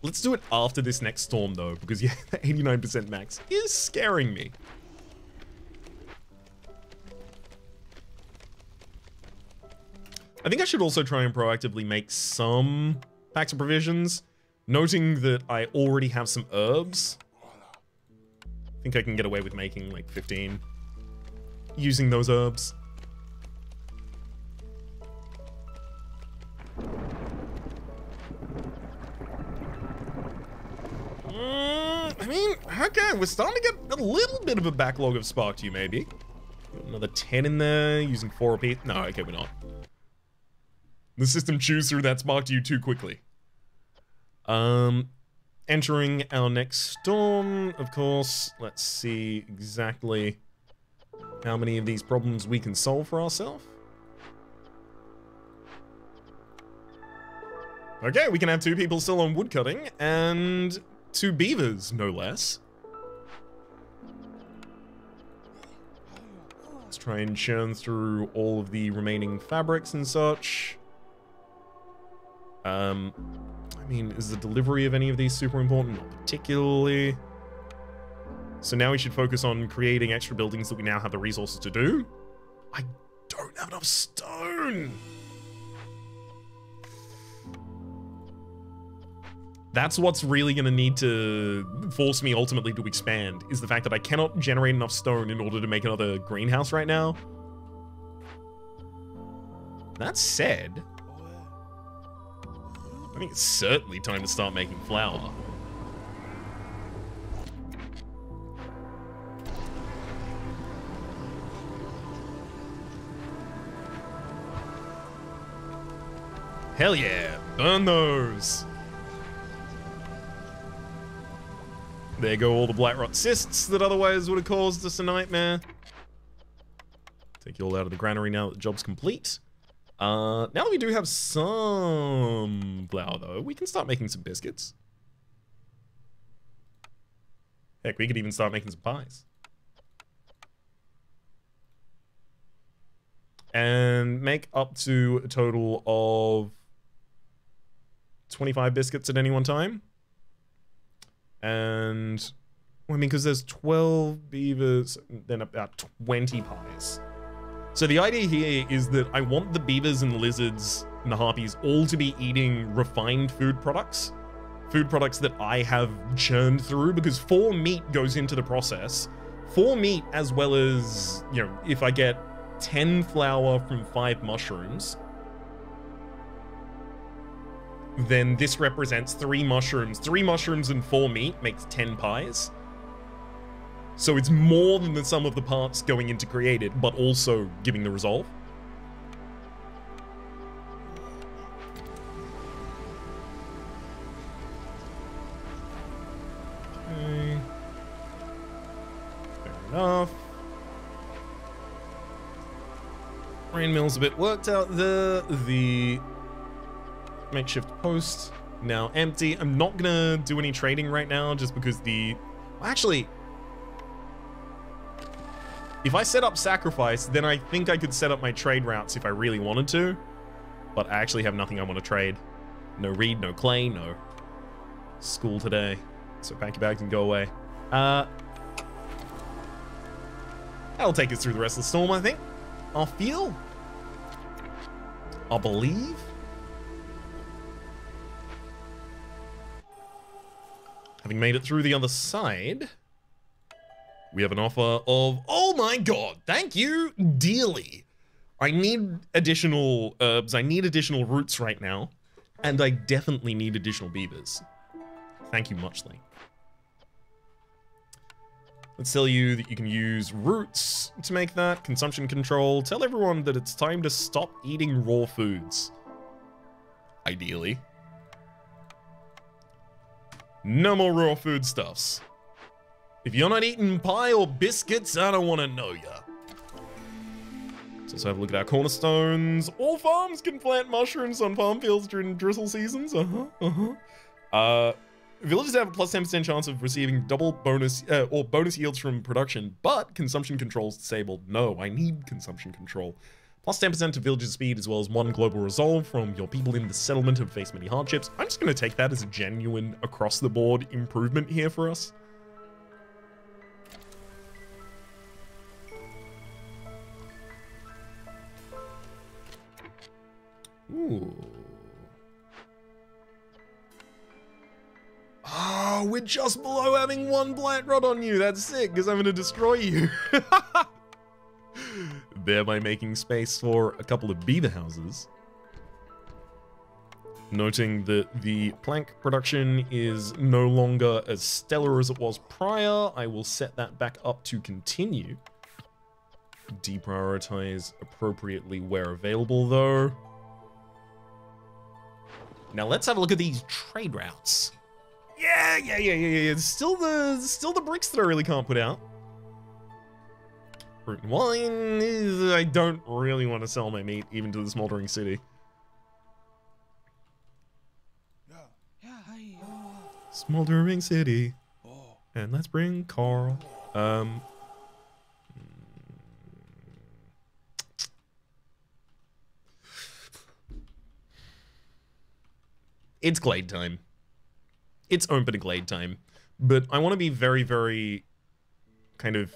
Let's do it after this next storm, though, because yeah, 89% max is scaring me. I think I should also try and proactively make some packs of provisions, noting that I already have some herbs. I think I can get away with making like 15 using those herbs. Okay, we're starting to get a little bit of a backlog of Spark to you, maybe. Another 10 in there, using 4 apiece. No, okay, we're not. The system chews through that Spark to you too quickly. Entering our next storm, of course. Let's see exactly how many of these problems we can solve for ourselves. Okay, we can have 2 people still on woodcutting, and 2 beavers, no less. Let's try and churn through all of the remaining fabrics and such. I mean, is the delivery of any of these super important? Not particularly. So now we should focus on creating extra buildings that we now have the resources to do. I don't have enough stone! That's what's really going to need to force me ultimately to expand, is the fact that I cannot generate enough stone in order to make another greenhouse right now. That said, I think it's certainly time to start making flour. Hell yeah, burn those! There go all the black rot cysts that otherwise would have caused us a nightmare. Take you all out of the granary now that the job's complete. Now that we do have some flour, though, we can start making some biscuits. Heck, we could even start making some pies. And make up to a total of 25 biscuits at any one time. And, well, I mean, because there's 12 beavers, then about 20 pies. So the idea here is that I want the beavers and the lizards and the harpies all to be eating refined food products. Food products that I have churned through, because 4 meat goes into the process. 4 meat, as well as, you know, if I get 10 flour from 5 mushrooms, then this represents 3 mushrooms. 3 mushrooms and 4 meat makes 10 pies. So it's more than the sum of the parts going into create it, but also giving the resolve. Okay. Fair enough. Rain mill's a bit worked out there. The makeshift post now empty. I'm not gonna do any trading right now just because the... Actually, if I set up sacrifice, then I think I could set up my trade routes if I really wanted to. But I actually have nothing I want to trade. No reed, no clay, no school today. So pack your bags and go away. That'll take us through the rest of the storm, I think. I'll feel. I'll believe. Having made it through the other side, we have an offer of, oh my god, thank you dearly. I need additional herbs, I need additional roots right now, and I definitely need additional beavers. Thank you muchly. Let's tell you that you can use roots to make that, consumption control. Tell everyone that it's time to stop eating raw foods. Ideally. No more raw foodstuffs. If you're not eating pie or biscuits, I don't want to know ya. Let's also have a look at our cornerstones. All farms can plant mushrooms on farm fields during drizzle seasons. Villages have a plus 10% chance of receiving double bonus or bonus yields from production, but consumption control is disabled. No, I need consumption control. Plus 10% to villages' speed, as well as 1 global resolve from your people in the settlement who face many hardships. I'm just going to take that as a genuine across-the-board improvement here for us. Ooh. Oh, we're just below having 1 blight rod on you. That's sick, because I'm going to destroy you. Thereby making space for a couple of beaver houses. Noting that the plank production is no longer as stellar as it was prior, I will set that back up to continue. Deprioritize appropriately where available, though. Now let's have a look at these trade routes. Yeah. Still the bricks that I really can't put out. Fruit and wine. I don't really want to sell my meat even to the smoldering city. Smoldering city. And let's bring Carl. It's Glade time. It's open to Glade time. But I want to be very, very kind of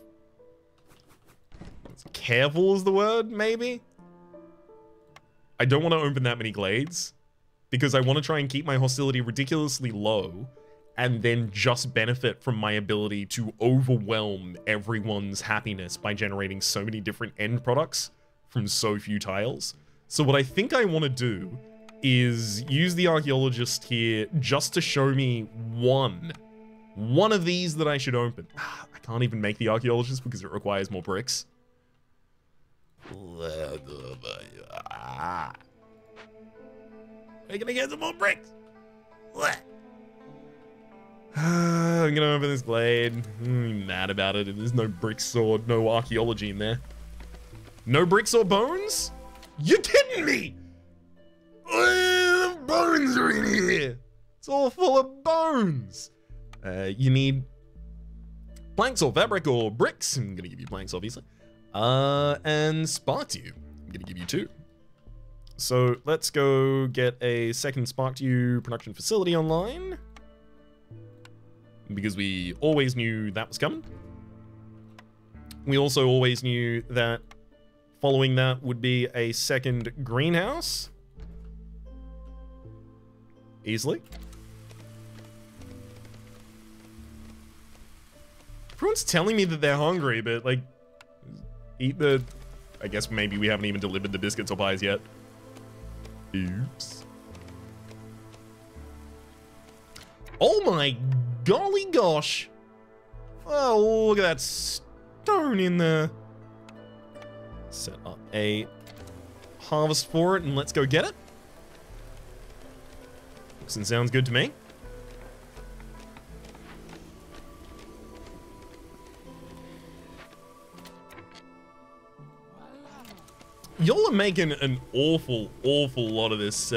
careful is the word, maybe? I don't want to open that many Glades because I want to try and keep my hostility ridiculously low and then just benefit from my ability to overwhelm everyone's happiness by generating so many different end products from so few tiles. So what I think I want to do is use the archaeologist here just to show me one of these that I should open. I can't even make the archaeologist because it requires more bricks. We're gonna get some more bricks. I'm gonna open this Glade. I'm mad about it. There's no bricks or no archaeology in there. No bricks or bones? You're kidding me! The bones are in here. It's all full of bones. You need planks or fabric or bricks. I'm gonna give you planks, obviously. And spark to you. I'm gonna give you 2. So let's go get a second spark to you production facility online. Because we always knew that was coming. We also always knew that following that would be a second greenhouse. Easily. Everyone's telling me that they're hungry, but like, eat the... I guess maybe we haven't even delivered the biscuits or pies yet. Oops. Oh my golly gosh. Oh, look at that stone in there. Set up a harvest for it and let's go get it. Looks and sounds good to me. Y'all are making an awful lot of this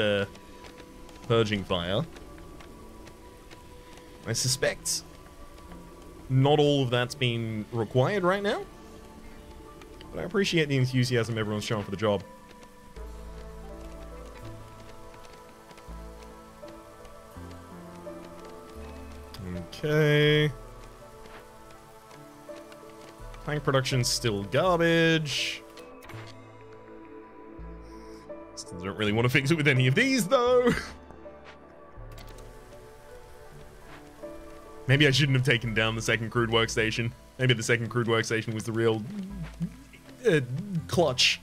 purging fire. I suspect not all of that's been required right now. But I appreciate the enthusiasm everyone's showing for the job. Okay. Plank production's still garbage. Still don't really want to fix it with any of these, though. Maybe I shouldn't have taken down the second crude workstation. Maybe the second crude workstation was the real clutch.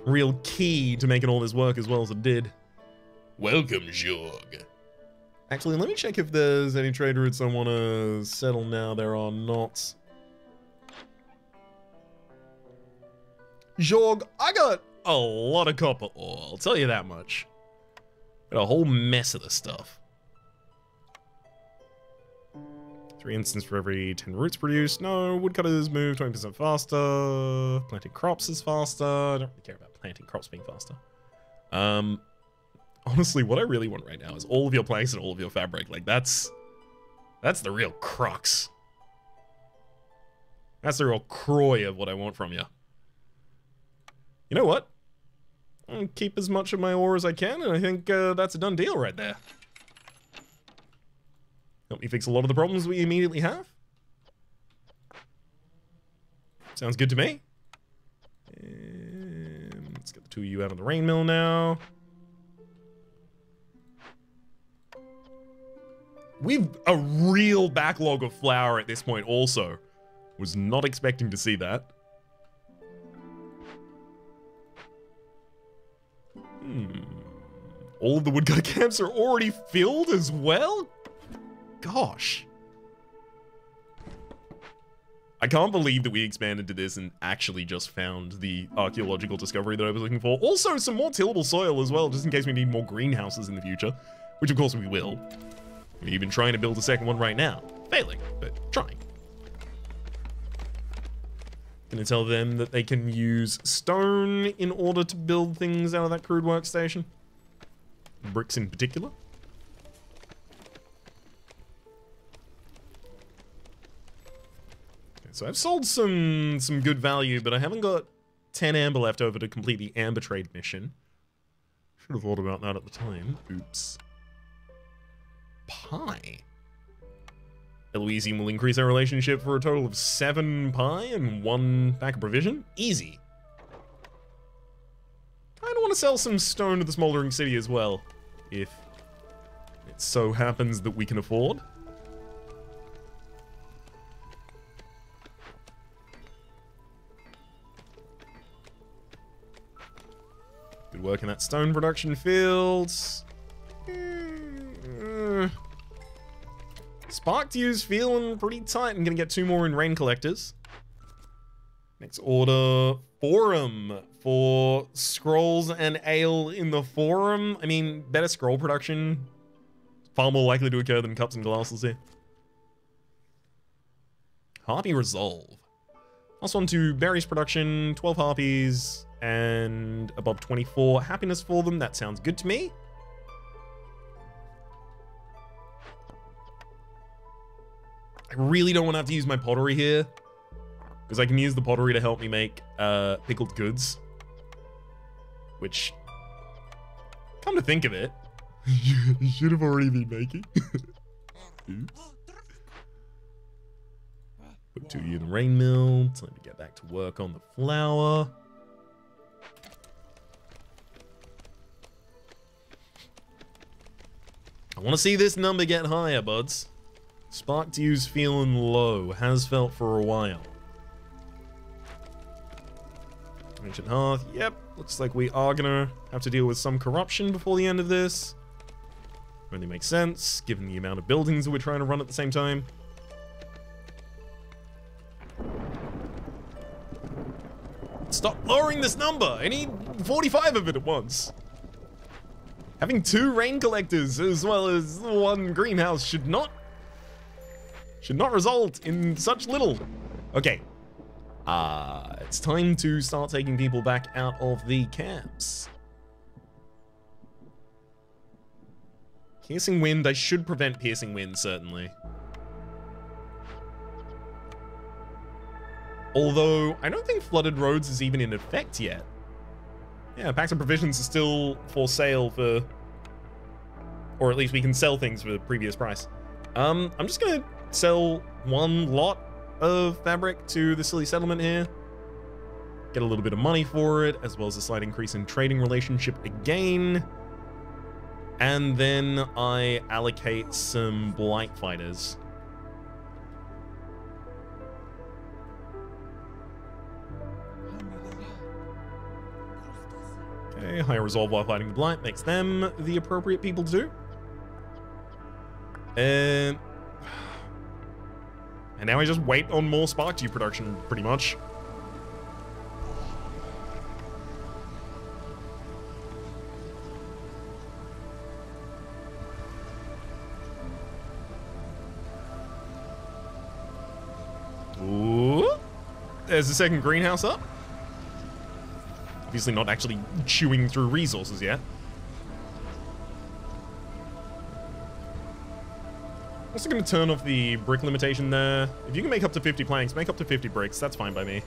Real key to making all this work as well as it did. Welcome, Jorg. Actually, let me check if there's any trade routes I want to settle now. There are not. Jorg, I got a lot of copper ore, I'll tell you that much. Got a whole mess of this stuff. 3 instants for every 10 roots produced. No, woodcutters move 20% faster. Planting crops is faster. I don't really care about planting crops being faster. Honestly, what I really want right now is all of your planks and all of your fabric. Like, that's the real crux. That's the real croy of what I want from you. You know what? I'll keep as much of my ore as I can, and I think that's a done deal right there. Help me fix a lot of the problems we immediately have. Sounds good to me. And let's get the 2 of you out of the rain mill now. We've a real backlog of flour at this point also. Was not expecting to see that. All of the woodcutter camps are already filled as well? Gosh. I can't believe that we expanded to this and actually just found the archaeological discovery that I was looking for. Also, some more tillable soil as well, just in case we need more greenhouses in the future. Which, of course, we will. We're even trying to build a second one right now. Failing, but trying. Gonna tell them that they can use stone in order to build things out of that crude workstation. Bricks in particular. So I've sold some good value, but I haven't got 10 amber left over to complete the amber trade mission. Should have thought about that at the time. Oops. Pie. Eloise will increase our relationship for a total of 7 pie and 1 pack of provision. Easy. I want to sell some stone to the smoldering city as well, if it so happens that we can afford. Good work in that stone production field. Spark to use feeling pretty tight. I'm gonna get 2 more in rain collectors. Next order, forum for scrolls and ale in the forum. I mean, better scroll production. Far more likely to occur than cups and glasses here. Harpy resolve. Last one to berries production, 12 harpies, and above 24 happiness for them. That sounds good to me. I really don't want to have to use my pottery here, because I can use the pottery to help me make pickled goods. Which, come to think of it, you should have already been making. Oops. Put 2 in the rain mill. Time to get back to work on the flour. I want to see this number get higher, buds. Spark to use feeling low. Has felt for a while. Ancient Hearth. Yep. Looks like we are gonna have to deal with some corruption before the end of this. Only makes sense, given the amount of buildings that we're trying to run at the same time. Stop lowering this number! I need 45 of it at once. Having 2 rain collectors as well as 1 greenhouse should not result in such little. Okay. It's time to start taking people back out of the camps. Piercing wind. I should prevent piercing wind, certainly. Although, I don't think flooded roads is even in effect yet. Yeah, packs of provisions are still for sale for... Or at least we can sell things for the previous price. I'm just gonna sell 1 lot of fabric to the silly settlement here. Get a little bit of money for it, as well as a slight increase in trading relationship again. And then I allocate some blight fighters. Okay, higher resolve while fighting the blight makes them the appropriate people to do. And now I just wait on more spark tube production, pretty much. Ooh, there's the second greenhouse up. Obviously not actually chewing through resources yet. Also going to turn off the brick limitation there. If you can make up to 50 planks, make up to 50 bricks. That's fine by me.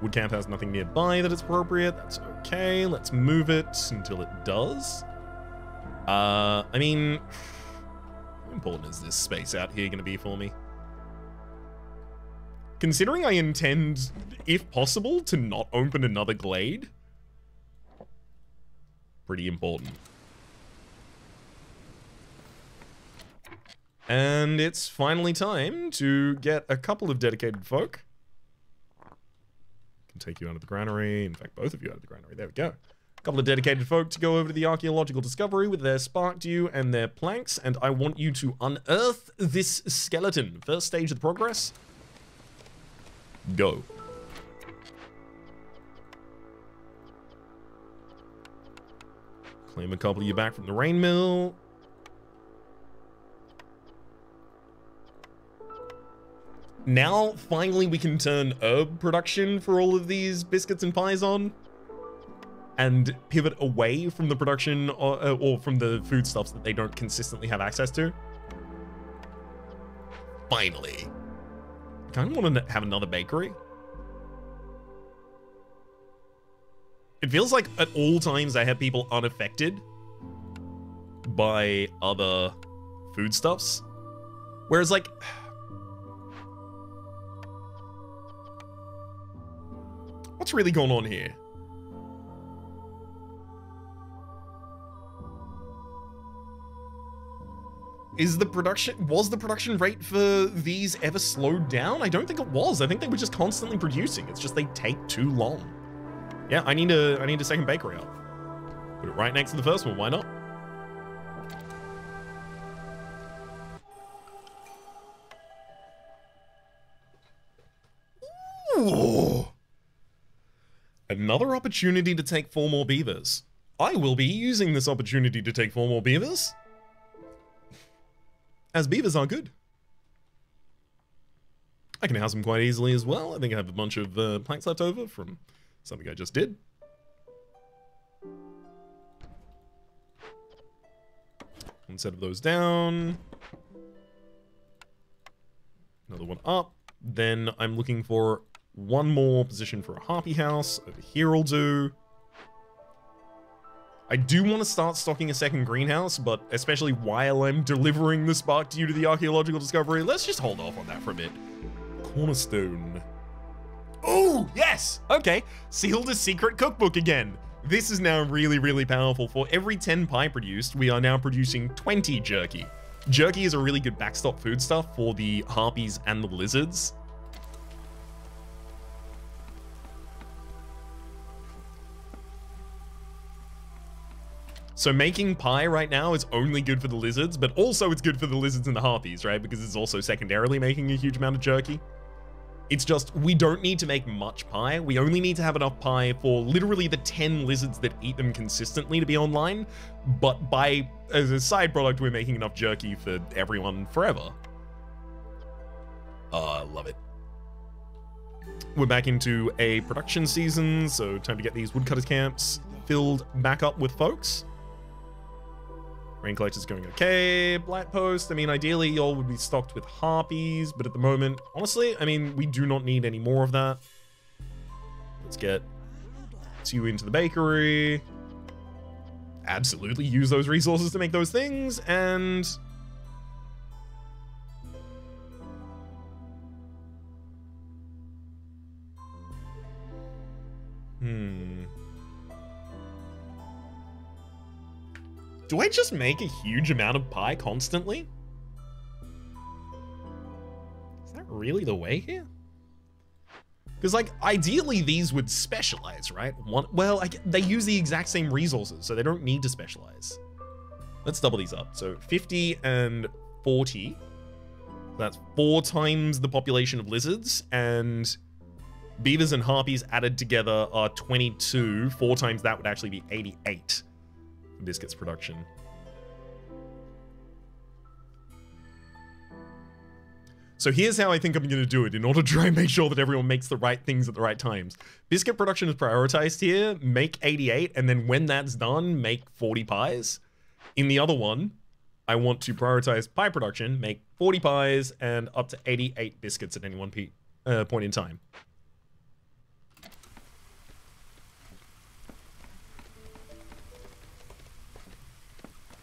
Wood camp has nothing nearby that is appropriate. That's okay. Let's move it until it does. I mean, how important is this space out here going to be for me? Considering I intend, if possible, to not open another glade, pretty important. And it's finally time to get a couple of dedicated folk. Can take you out of the granary. In fact, both of you out of the granary. There we go. couple of dedicated folk to go over to the archaeological discovery with their spark dew and their planks, and I want you to unearth this skeleton. First stage of the progress. Go. Claim a couple of you back from the rain mill. Now, finally, we can turn herb production for all of these biscuits and pies on and pivot away from the production or from the foodstuffs that they don't consistently have access to. Finally. I kind of want to have another bakery. It feels like at all times I have people unaffected by other foodstuffs. Whereas, like, what's really going on here? Was the production rate for these ever slowed down? I don't think it was. I think they were just constantly producing. It's just they take too long. Yeah, I need a second bakery up. Put it right next to the first one, why not? Ooh. Another opportunity to take 4 more beavers. I will be using this opportunity to take 4 more beavers, as beavers are good. I can house them quite easily as well. I think I have a bunch of planks left over from something I just did. One set of those down. Another one up. Then I'm looking for one more position for a harpy house. Over here will do. I do want to start stocking a second greenhouse, but especially while I'm delivering the spark dew to the archaeological discovery, let's just hold off on that for a bit. Cornerstone. Oh, yes! Okay, sealed a secret cookbook again. This is now really, really powerful. For every 10 pie produced, we are now producing 20 jerky. Jerky is a really good backstop foodstuff for the harpies and the lizards. So making pie right now is only good for the lizards, but also it's good for the lizards and the harpies, right? Because it's also secondarily making a huge amount of jerky. It's just, we don't need to make much pie. We only need to have enough pie for literally the 10 lizards that eat them consistently to be online. But as a side product, we're making enough jerky for everyone forever. I love it. We're back into a production season, so time to get these woodcutters camps filled back up with folks. Rain collector's going okay. Blight post, I mean, ideally y'all would be stocked with harpies, but at the moment, honestly, I mean, we do not need any more of that. Let's get you into the bakery. Absolutely use those resources to make those things, and do I just make a huge amount of pie constantly? Is that really the way here? Because, like, ideally these would specialize, right? They use the exact same resources, so they don't need to specialize. Let's double these up. So 50 and 40. That's 4 times the population of lizards, and beavers and harpies added together are 22. 4 times that would actually be 88. Biscuits production. So here's how I think I'm going to do it in order to try and make sure that everyone makes the right things at the right times. Biscuit production is prioritized here. Make 88, and then when that's done, make 40 pies. In the other one, I want to prioritize pie production, make 40 pies, and up to 88 biscuits at any one point in time.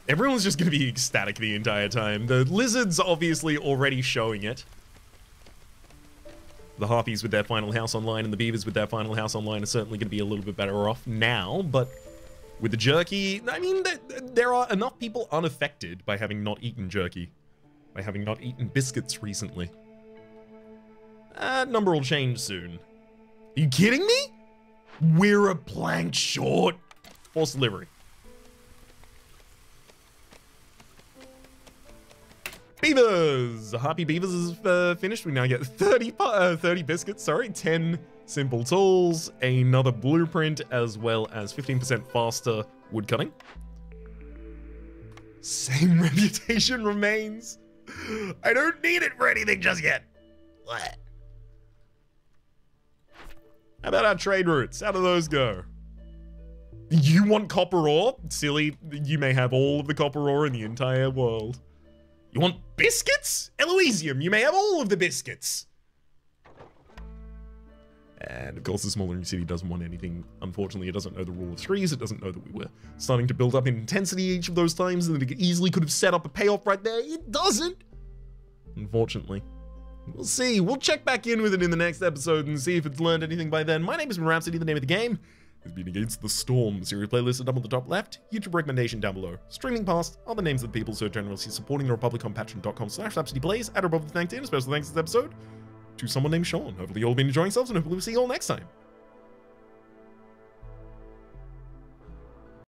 Everyone's just going to be ecstatic the entire time. The lizards obviously already showing it. The harpies with their final house online and the beavers with their final house online are certainly going to be a little bit better off now, but with the jerky, I mean, there are enough people unaffected by having not eaten jerky, by having not eaten biscuits recently. That number will change soon. Are you kidding me? We're a plank short. Forced delivery. Beavers! Happy Beavers is finished. We now get 30 biscuits, sorry, 10 simple tools, another blueprint, as well as 15% faster woodcutting. Same reputation remains. I don't need it for anything just yet. What? How about our trade routes? How do those go? You want copper ore? Silly, you may have all of the copper ore in the entire world. You want biscuits? Eloisium, you may have all of the biscuits. And of course the smaller city doesn't want anything. Unfortunately, it doesn't know the rule of threes. It doesn't know that we were starting to build up in intensity each of those times and that it easily could have set up a payoff right there. It doesn't. Unfortunately. We'll see. We'll check back in with it in the next episode and see if it's learned anything by then. My name has been Rhapsody. The name of the game has been Against the Storm. Series playlist up on the top left. YouTube recommendation down below. Streaming past are the names of the people so generously supporting the Republic on patreon.com/RhapsodyPlays. Add above the thanks in. A special thanks this episode to someone named Sean. Hopefully you all have been enjoying yourselves and hopefully we'll see you all next time.